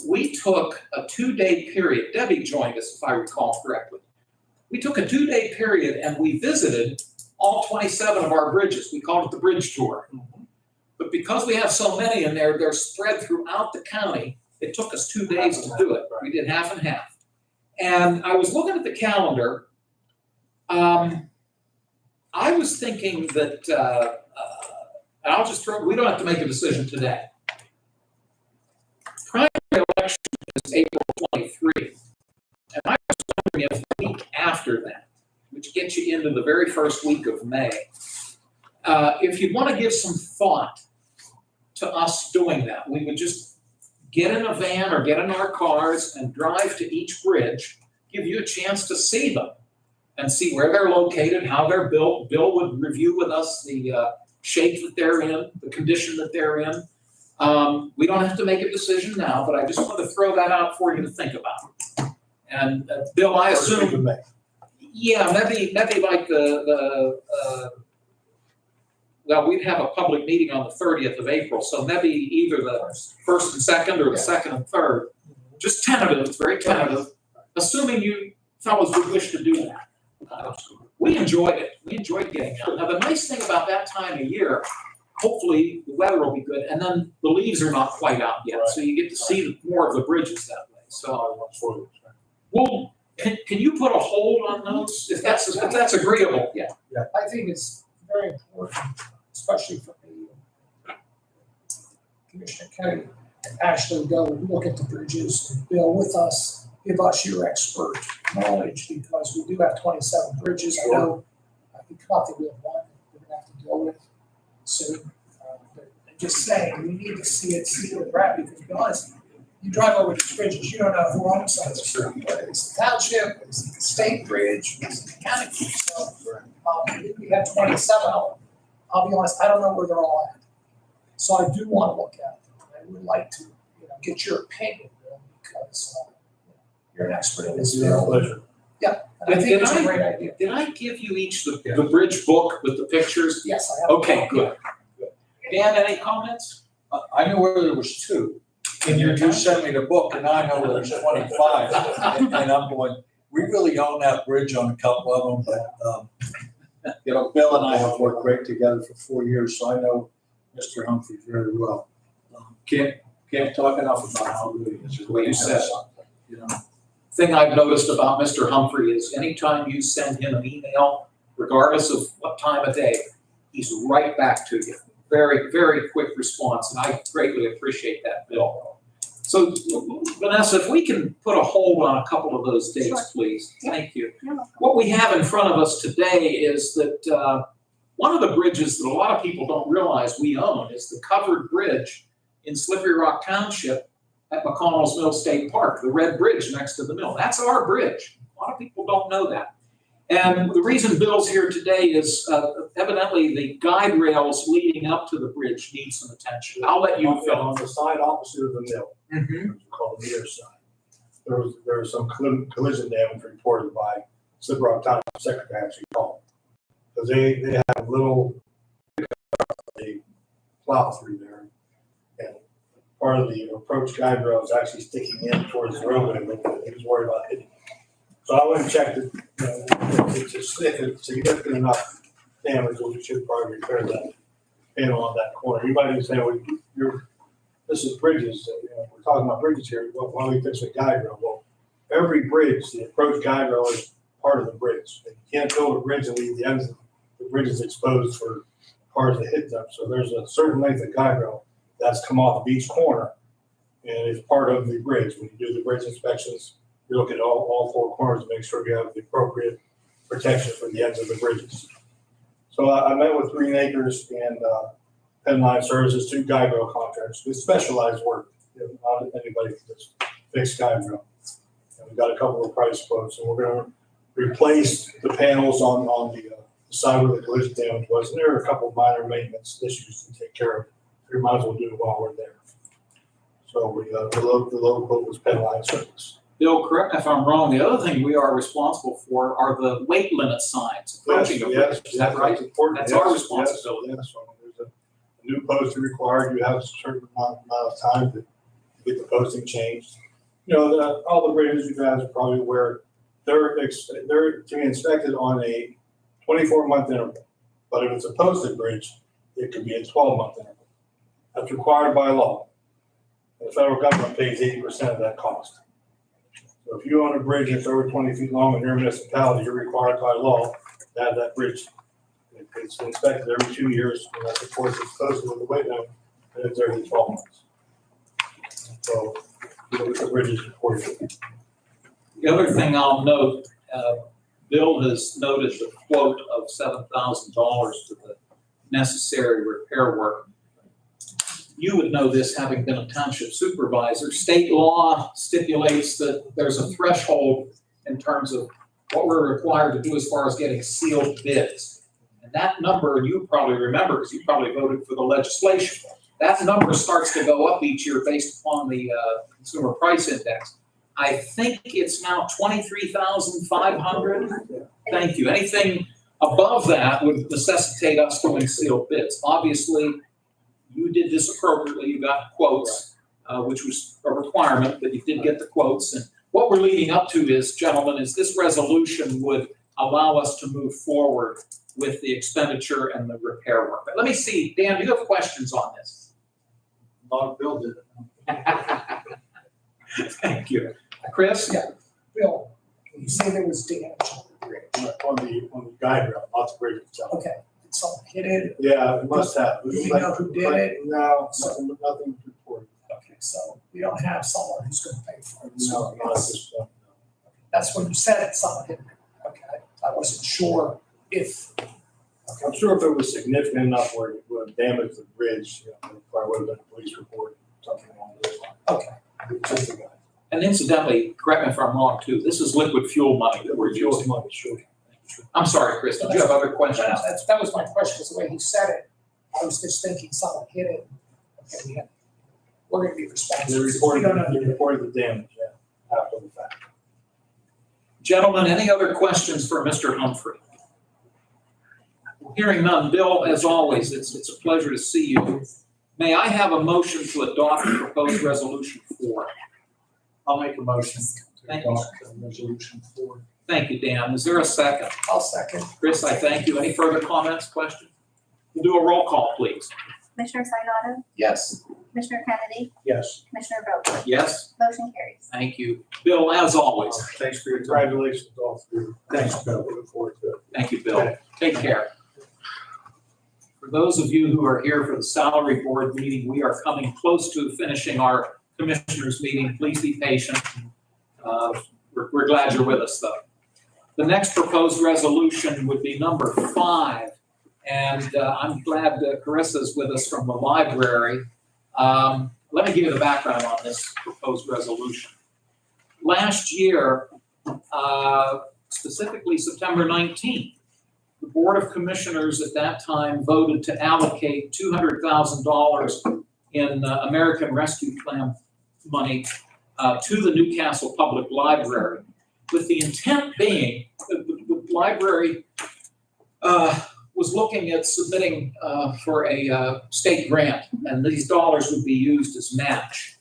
we took a 2-day period. Debbie joined us, if I recall correctly. We took a 2-day period and we visited all 27 of our bridges. We called it the Bridge Tour. But because we have so many in there, they're spread throughout the county. It took us 2 days to do it. We did half and half. And I was looking at the calendar. I was thinking that, we don't have to make a decision today. Primary election is April 23. And I was wondering if the week after that, which gets you into the very first week of May, if you'd want to give some thought to us doing that, we would just get in a van or get in our cars and drive to each bridge, give you a chance to see them and see where they're located, how they're built. Bill would review with us the shape that they're in, the condition that they're in. We don't have to make a decision now, but I just want to throw that out for you to think about. And Bill, I assume, yeah, maybe like well, we'd have a public meeting on the 30th of April, so maybe either the 1st and 2nd or the 2nd and 3rd. Just tentative, it's very tentative, assuming you fellows would wish to do that. We enjoyed it. We enjoyed getting out. Now, the nice thing about that time of year, hopefully the weather will be good, and then the leaves are not quite out yet, so you get to see more of the bridges that way. So, well, can you put a hold on those if that's agreeable? Yeah. I think it's very important, especially for the Commissioner Kenny, to actually go look at the bridges and Bill with us, give us your expert knowledge, because we do have 27 bridges. I know we come up with one we're gonna have to deal with soon. But I'm just saying, we need to see where we're at, because to be honest, you drive over these bridges, you don't know who owns them. Whether it's the township, it's the state bridge, it's the county. So we have 27 of them. I'll be honest, I don't know where they're all at. So I do want to look at them. I would like to, get your opinion, Bill, because you're an expert in this field. Pleasure. Yeah, and I think it's a great idea. Did I give you each the bridge book with the pictures? Yes, I have. Okay, good. Dan, any comments? I knew where there was 2. And you sent me the book, and I know there's 25. And I'm going, we really own that bridge on a couple of them, but, Bill and I have worked great together for 4 years, so I know Mr. Humphrey very well. Can't talk enough about how good he is. The way you said it. Thing I've noticed about Mr. Humphrey is anytime you send him an email, regardless of what time of day, he's right back to you. Very, very quick response, and I greatly appreciate that, Bill. So, Vanessa, if we can put a hold on a couple of those dates, Sure. please. Yeah. Thank you. You're welcome. What we have in front of us today is that one of the bridges that a lot of people don't realize we own is the covered bridge in Slippery Rock Township at McConnell's Mill State Park, the red bridge next to the mill. That's our bridge. A lot of people don't know that. And the reason Bill's here today is evidently the guide rails leading up to the bridge need some attention. I'll let you fill On the side opposite of the mill, in. called the near side, there was some collision damage reported by Slip Rock Town Secretary actually called. Because they have little, they plow through there. And part of the approach guide rail is actually sticking in towards the roadway a little bit. He was worried about hitting. So I went and checked it, if it's significant enough damage, we should probably repair that panel on that corner. You might be saying, well, this is bridges, we're talking about bridges here, well, why don't we fix a guide rail? Well, every bridge, the approach guide rail is part of the bridge. You can't build a bridge and leave the ends of the bridge is exposed for cars to hit them. So there's a certain length of guide rail that's come off of each corner and is part of the bridge. When you do the bridge inspections, you look at all four corners to make sure you have the appropriate protection for the ends of the bridges. So I met with Green Acres and Penline Services, 2 guide rail contractors with specialized work. Not anybody can just fix guide rail. And we got a couple of price quotes, and we're going to replace the panels on the side where the collision damage was. And there are a couple of minor maintenance issues to take care of. We might as well do it while we're there. So the low quote was Penline Service. Bill, correct me if I'm wrong, the other thing we are responsible for are the weight limit signs approaching a bridge. Is that right? That's important. That's our responsibility. Yes. So there's a new posting required. You have a certain amount of time to get the posting changed. All the bridges you guys are probably aware, they're to be inspected on a 24-month interval. But if it's a posted bridge, it could be a 12-month interval. That's required by law. The federal government pays 80% of that cost. So if you own a bridge that's over 20 feet long in your municipality, you're required by law to have that bridge. It's inspected every 2 years, and that's of course it's posted with the weight limit, and it's every 12 months. So you look at the bridges according to it. The other thing I'll note, Bill has noted the quote of $7,000 for the necessary repair work. You would know this, having been a township supervisor. State law stipulates that there's a threshold in terms of what we're required to do as far as getting sealed bids. And that number, you probably remember, because you probably voted for the legislation. That number starts to go up each year based upon the consumer price index. I think it's now 23,500. Thank you. Anything above that would necessitate us doing sealed bids. Obviously, you did this appropriately. You got quotes, which was a requirement, but you did get the quotes. And what we're leading up to is, gentlemen, is this resolution would allow us to move forward with the expenditure and the repair work. But let me see, Dan, do you have questions on this? Not Bill did it. Thank you. Chris? Yeah. Bill, you say there was damage on the bridge. On the guide rail, not the bridge itself. Okay, did someone hit it? Yeah, it must have. Do you know who did it? No, nothing reported. Okay, so we don't have someone who's gonna pay for it. No, So not at this point. that's when you said it, someone hit it. Okay, I wasn't sure if. I'm sure if it was significant enough where it would damage the bridge, it probably would have been a police report, something along those lines. Okay. Just a guy. And incidentally, correct me if I'm wrong too, this is liquid fuel money that we're Fuel using. money, sure. I'm sorry, Chris, did you have other questions? No, that was my question, because the way he said it, I was just thinking someone hit it. Okay, we're gonna be responsible. They We don't know. reported the damage, yeah, after the fact. Gentlemen, any other questions for Mr. Humphrey? Hearing none, Bill, as always, it's a pleasure to see you. May I have a motion to adopt the proposed resolution 4? I'll make a motion to Thank you. adopt resolution 4. Thank you, Dan. Is there a second? I'll second. Chris, I thank you. Any further comments, questions? We'll do a roll call, please. Commissioner Sinata, Yes. Commissioner Kennedy, Yes. Commissioner Vogler, Yes? motion carries. Thank you. Bill, as always, Thanks for your congratulations all through. Thanks, Bill. Looking forward to it. thank you, Bill. Take care. For those of you who are here for the salary board meeting, we are coming close to finishing our commissioners meeting. Please be patient. We're glad you're with us, though. The next proposed resolution would be number 5. And I'm glad that Carissa's with us from the library. let me give you the background on this proposed resolution. Last year, specifically September 19th, the Board of Commissioners at that time voted to allocate $200,000 in American Rescue Plan money to the Newcastle Public Library, with the intent being that the library was looking at submitting for a state grant, and these dollars would be used as match.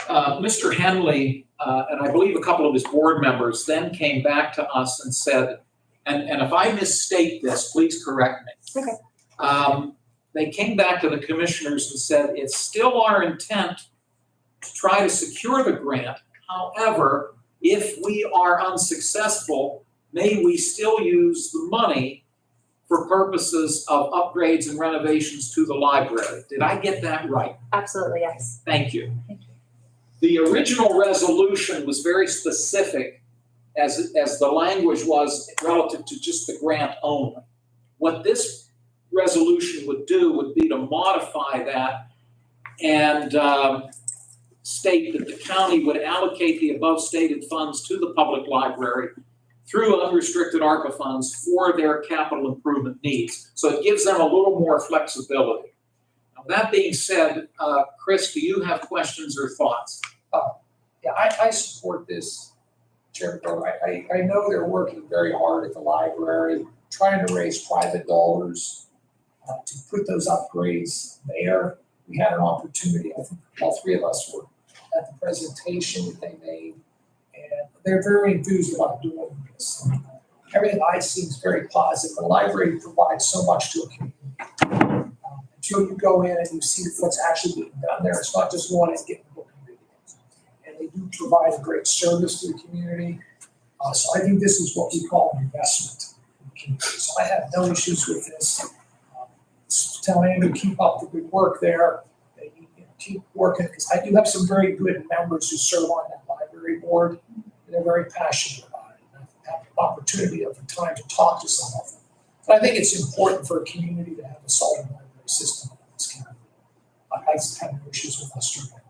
Mr. Henley, and I believe a couple of his board members, then came back to us and said, and if I misstate this, please correct me. Okay. They came back to the commissioners and said, it's still our intent to try to secure the grant. However, if we are unsuccessful, may we still use the money for purposes of upgrades and renovations to the library. Did I get that right? Absolutely, yes. Thank you. Thank you. The original resolution was very specific as the language was relative to just the grant only. What this resolution would do would be to modify that and state that the county would allocate the above stated funds to the public library through unrestricted ARPA funds for their capital improvement needs. So it gives them a little more flexibility. Now, that being said, Chris, do you have questions or thoughts? Yeah, I support this, Chair Bowe. I know they're working very hard at the library, trying to raise private dollars to put those upgrades there. We had an opportunity, I think all three of us were at the presentation that they made, and they're very enthused about doing this. Everything I see is very positive. The library provides so much to a community. Until you go in and you see what's actually being done there, it's not just one and getting the book and videos. And they do provide a great service to the community. So I think this is what we call an investment in the community. So I have no issues with this. Tell Andrew to keep up the good work there. They need to keep working, because I do have some very good members who serve on that library board, and they're very passionate about it. And I've had the opportunity over time to talk to some of them. But I think it's important for a community to have a solid library system in this county. I have no issues with us doing that.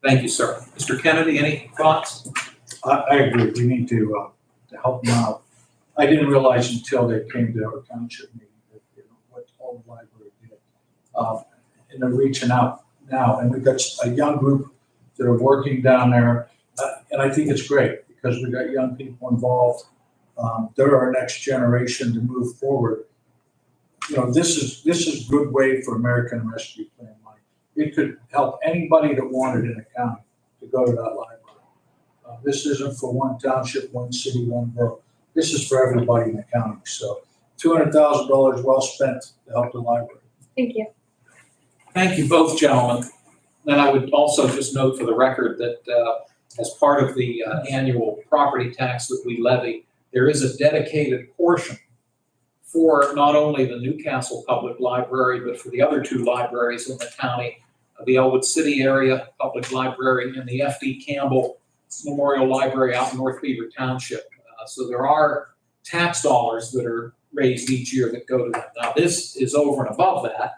Thank you, sir. Mr. Kennedy, any thoughts? I agree, we need to help them out. I didn't realize until they came to our township meeting that, what all the library did. And they're reaching out now, and we've got a young group that are working down there, and I think it's great, because we've got young people involved. They're our next generation to move forward. This is a good way for American Rescue Plan money. It could help anybody that wanted in a county to go to that library. This isn't for one township, one city, one borough. This is for everybody in the county. So $200,000 well spent to help the library. Thank you. Thank you both, gentlemen. And I would also just note for the record that as part of the annual property tax that we levy, there is a dedicated portion for not only the Newcastle Public Library, but for the other two libraries in the county, the Elwood City Area Public Library and the F.D. Campbell Memorial Library out in North Beaver Township. So there are tax dollars that are raised each year that go to them. Now, this is over and above that,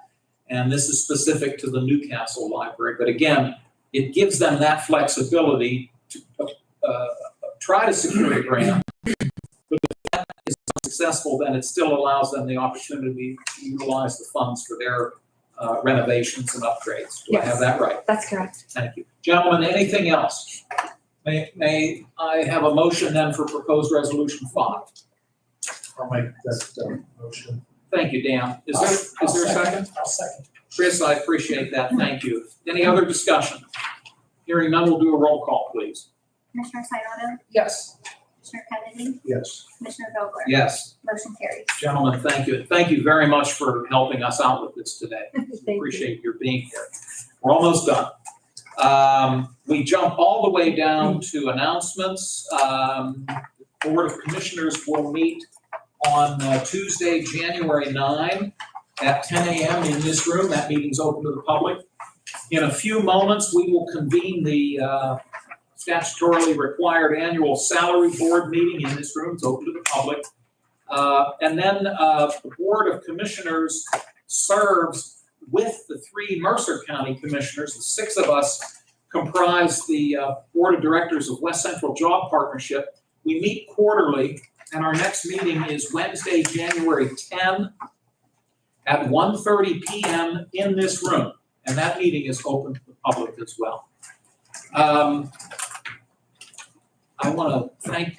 and this is specific to the Newcastle Library. But again, it gives them that flexibility to try to secure a grant. But if that is successful, then it still allows them the opportunity to utilize the funds for their renovations and upgrades. Do I have that right? That's correct. Thank you. Gentlemen, anything else? May I have a motion then for proposed resolution 5? I'll make that motion. Thank you, Dan. Is there a second? I'll second. Chris, I appreciate that. Thank you. Any other discussion? Hearing none, we'll do a roll call, please. Commissioner Sinata, Yes. Commissioner Kennedy, Yes. Commissioner Vogler? Yes. Motion carries. Gentlemen, thank you. Thank you very much for helping us out with this today. Thank you. Appreciate your being here. We're almost done. We jump all the way down to announcements. The Board of Commissioners will meet on Tuesday, January 9 at 10 a.m. in this room. That meeting's open to the public. In a few moments, we will convene the statutorily required annual salary board meeting in this room. It's open to the public. And then the Board of Commissioners serves with the 3 Mercer County Commissioners. The 6 of us comprise the Board of Directors of West Central Job Partnership. We meet quarterly, and our next meeting is Wednesday, January 10 at 1:30 p.m. in this room, and that meeting is open to the public as well. I want to thank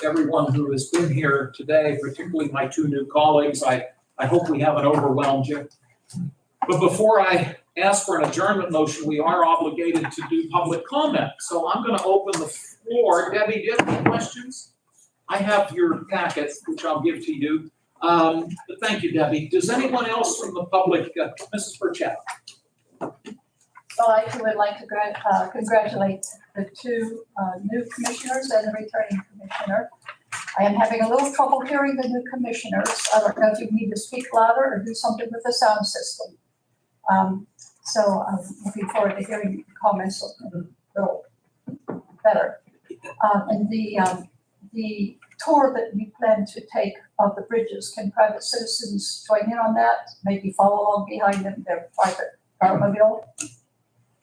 everyone who has been here today, particularly my 2 new colleagues. I hope we haven't overwhelmed you. But before I ask for an adjournment motion, we are obligated to do public comment. So I'm going to open the floor. Debbie, do you have any questions? I have your packet, which I'll give to you. But thank you, Debbie. Does anyone else from the public, Mrs. Burchett? So I too would like to congratulate the 2 new commissioners and the returning commissioner. I am having a little trouble hearing the new commissioners. I don't know if you need to speak louder or do something with the sound system. So I'm looking forward to hearing comments a little better. And the tour that we plan to take of the bridges, can private citizens join in on that? Maybe follow along behind them, their private automobile?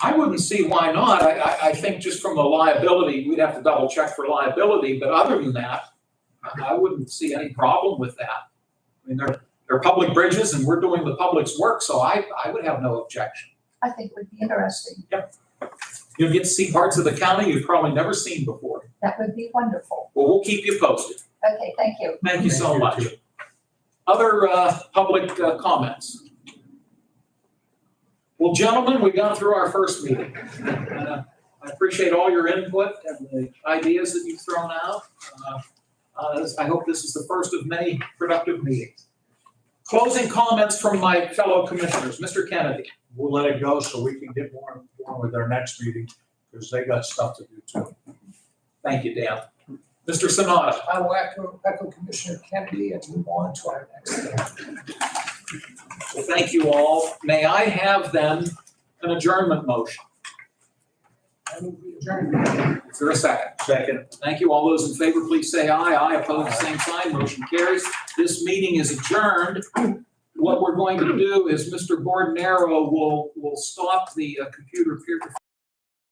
I wouldn't see why not. I think just from the liability, we'd have to double check for liability, but other than that, I wouldn't see any problem with that. I mean, they're public bridges and we're doing the public's work, so I would have no objection. I think it would be interesting. You'll get to see parts of the county you've probably never seen before. That would be wonderful. Well, we'll keep you posted. Okay, thank you. Thank you so much. Other public comments? Well, gentlemen, we got through our first meeting. I appreciate all your input and the ideas that you've thrown out. I hope this is the first of many productive meetings. Closing comments from my fellow commissioners. Mr. Kennedy. We'll let it go so we can get more informed with our next meeting, because they got stuff to do too. Thank you, Dan. Mr. Sanada. I will echo Commissioner Kennedy and move on to our next item. Well, thank you all. May I have then an adjournment motion? I will be adjourned. Is there a second? Second. Thank you. All those in favor, please say aye. Aye. Opposed, same sign. Motion carries. This meeting is adjourned. What we're going to do is Mr. Bordenaro will stop the computer peer